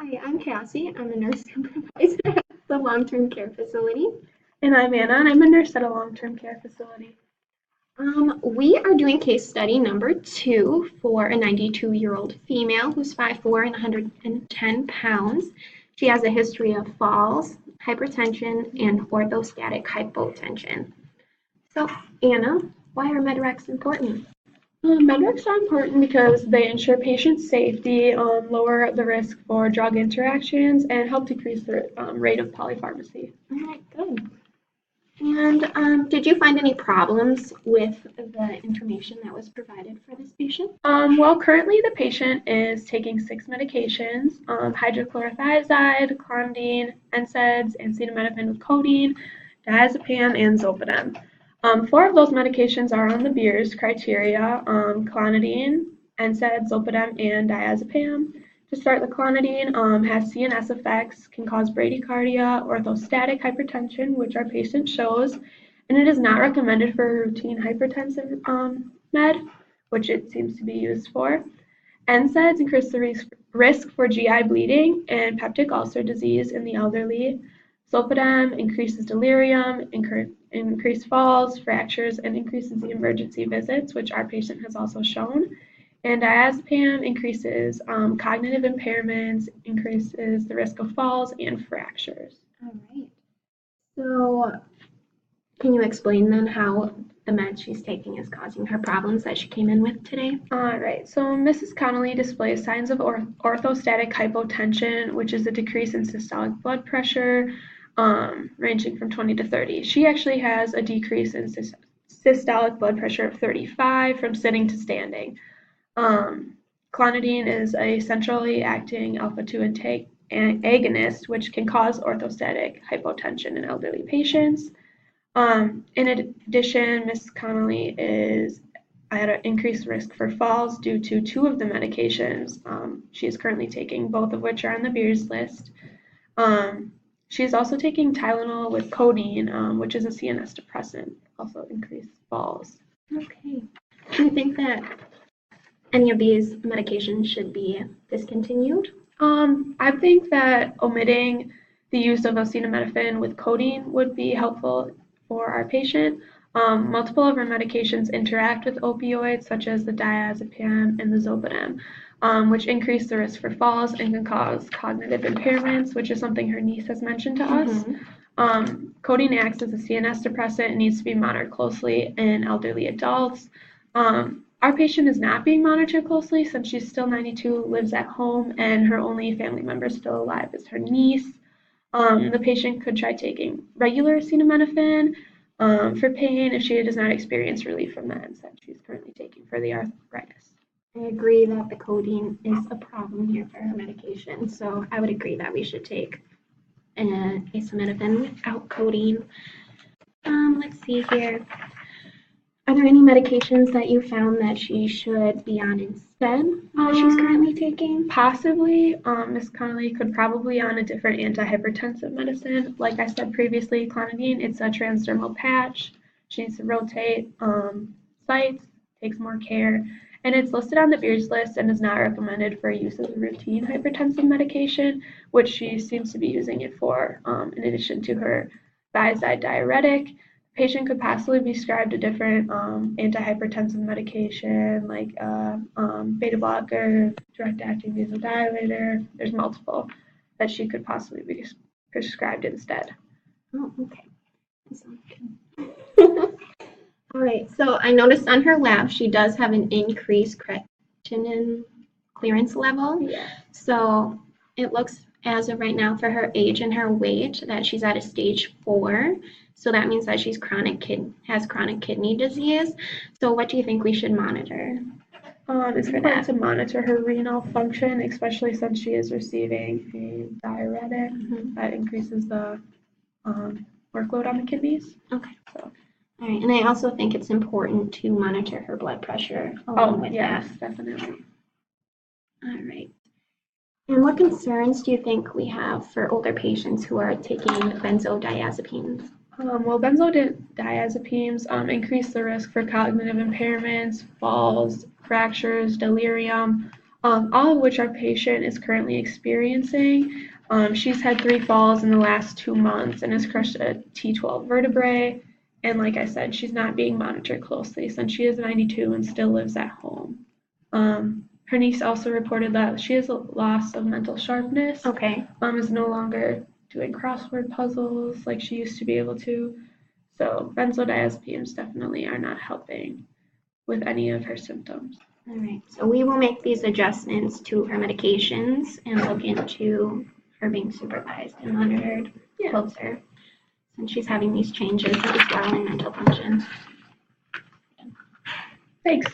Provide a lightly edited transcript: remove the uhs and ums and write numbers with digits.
Hi, I'm Cassie. I'm a nurse supervisor at the long-term care facility. And I'm Anna, and I'm a nurse at a long-term care facility. We are doing case study number 2 for a 92-year-old female who's 5'4" and 110 pounds. She has a history of falls, hypertension, and orthostatic hypotension. So, Anna, why are MedRecs important? Metrics are important because they ensure patient safety, lower the risk for drug interactions, and help decrease the rate of polypharmacy. All right, good. And did you find any problems with the information that was provided for this patient? Well, currently the patient is taking 6 medications, hydrochlorothiazide, clonidine, NSAIDs, acetaminophen with codeine, diazepam, and zolpidem. 4 of those medications are on the Beers criteria, clonidine, NSAID, zolpidem, and diazepam. To start, the clonidine has CNS effects, can cause bradycardia, orthostatic hypertension, which our patient shows, and it is not recommended for routine hypertensive med, which it seems to be used for. NSAIDs increase the risk for GI bleeding and peptic ulcer disease in the elderly. Zolpidem increases delirium, increased falls, fractures, and increases the emergency visits, which our patient has also shown. And diazepam increases cognitive impairments, increases the risk of falls and fractures. All right. So, can you explain then how the med she's taking is causing her problems that she came in with today? All right, so Mrs. Connolly displays signs of orthostatic hypotension, which is a decrease in systolic blood pressure, ranging from 20 to 30. She actually has a decrease in systolic blood pressure of 35 from sitting to standing. Clonidine is a centrally acting alpha-2 agonist, which can cause orthostatic hypotension in elderly patients. In addition, Ms. Connolly is at an increased risk for falls due to 2 of the medications she is currently taking, both of which are on the Beers list. She is also taking Tylenol with codeine, which is a CNS depressant, also increased falls. Okay. Do you think that any of these medications should be discontinued? I think that omitting the use of acetaminophen with codeine would be helpful for our patient. Multiple of our medications interact with opioids, such as the diazepam and the zolpidem, which increase the risk for falls and can cause cognitive impairments, which is something her niece has mentioned to us. Codeine acts as a CNS depressant and needs to be monitored closely in elderly adults. Our patient is not being monitored closely since she's still 92, lives at home, and her only family member still alive is her niece. The patient could try taking regular acetaminophen for pain if she does not experience relief from the NSAID she's currently taking for the arthritis. I agree that the codeine is a problem here for her medication, so I would agree that we should take an acetaminophen without codeine. Let's see here. Are there any medications that you found that she should be on instead that she's currently taking? Possibly, Ms. Connolly could probably be on a different antihypertensive medicine. Like I said previously, clonidine, it's a transdermal patch. She needs to rotate sites, takes more care, and it's listed on the Beers list and is not recommended for use as a routine hypertensive medication, which she seems to be using it for in addition to her thiazide diuretic. Patient could possibly be prescribed a different antihypertensive medication like beta blocker, direct-acting vasodilator. There's multiple that she could possibly be prescribed instead. Oh, okay. That sounds good. All right, so I noticed on her lab she does have an increased creatinine clearance level. Yeah. So it looks as of right now for her age and her weight that she's at a stage 4. So that means that she's has chronic kidney disease. So what do you think we should monitor? It's important to monitor her renal function, especially since she is receiving a diuretic that increases the workload on the kidneys. Okay. So. All right, and I also think it's important to monitor her blood pressure along with yes, that. Definitely. All right. And what concerns do you think we have for older patients who are taking benzodiazepines? Well, benzodiazepines increase the risk for cognitive impairments, falls, fractures, delirium. all of which our patient is currently experiencing. She's had 3 falls in the last 2 months and has crushed a T12 vertebrae. And like I said, she's not being monitored closely since she is 92 and still lives at home. Her niece also reported that she has a loss of mental sharpness. Okay. Mom is no longer doing crossword puzzles like she used to be able to. So benzodiazepines definitely are not helping with any of her symptoms. All right. So we will make these adjustments to her medications and look into her being supervised and monitored Yeah. closer since she's having these changes as well in mental function. Thanks.